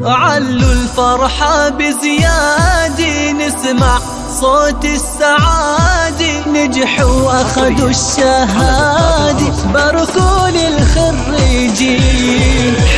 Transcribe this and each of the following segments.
علوا الفرحة بزيادة، نسمع صوت السعادة، نجحوا واخدوا الشهادة، باركوا للخريجين.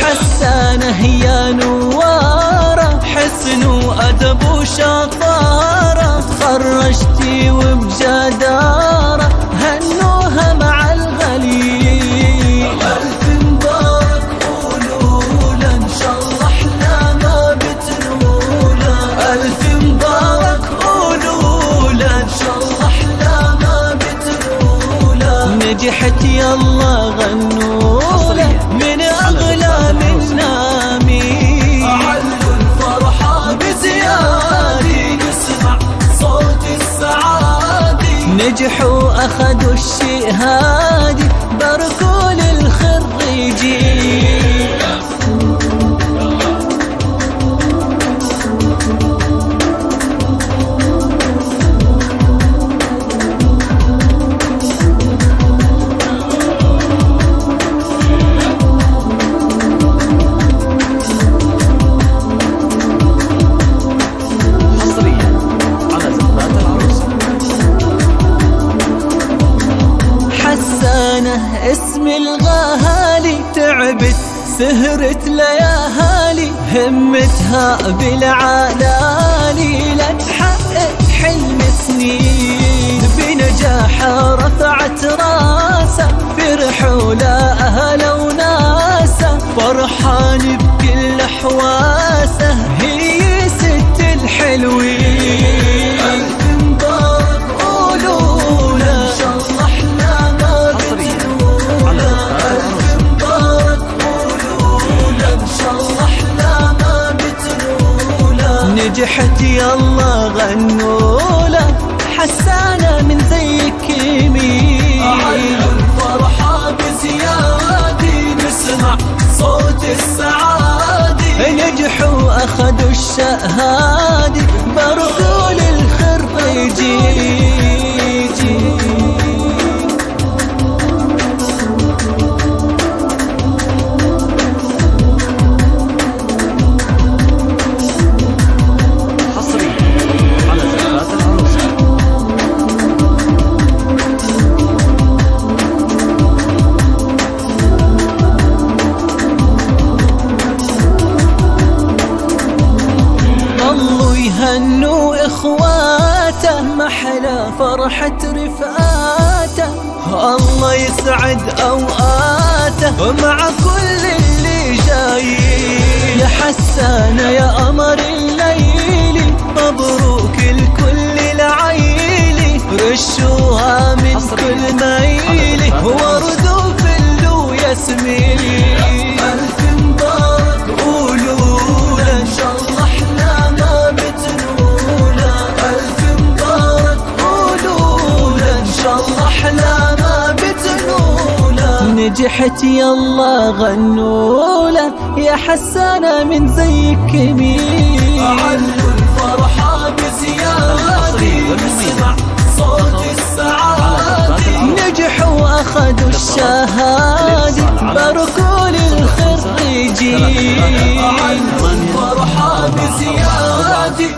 حسانة يا نوارة، حسن وأدب وشطارة، تخرجتي وبجدارة، هنوها مع الغليل. ألف مبارك قولولا، إن شاء الله أحلامها بتنولا. ألف مبارك قولولا، إن شاء الله أحلامها بتنولا. نجحت يلا غنولا، من أغلى منا مين. علوا الفرحة بزيادة، نسمع صوت السعادة، نجحوا أخدوا الشهادة، باركوا للخريجين. اسم الغالي، تعبت سهرت ليالي، همتها بالعلالي، لتحقق حلم سنين. بنجاحها رفعت راسها، فرحوا لأهله وناسها، فرحان بكل حواسه، هي ست الحلوين. ألف مبارك قولولا، إن شاء الله أحلامها بتنولا. ألف مبارك قولولا، إن شاء الله أحلامها بتنولا. نجحت يلا غنولا، حسانة من زيك مين. علوا الفرحة بزيادة، نسمع صوت السعادة، نجحوا أخدوا الشهادة، باركوا للخريجين. يهنوا إخواته، محلى فرحة رفقاته، الله يسعد أوقاته مع كل اللي جايين. يا حسانة يا قمر الليل، مبروك لكل العيلة، رشوها من كل ميلة، ورد وفل وياسمين. ألف مبارك قولولا، إن شاء الله أحلامها بتنولا. ألف مبارك قولولا، إن شاء الله أحلامها بتنولا. نجحت يلا غنولا، يا حسانة من زيك مين. علوا الفرحة بزيادة، نسمع صوت السعادة، نجحوا أخدوا الشهادة، باركوا للخريجين. علوا الفرحة بزيادة.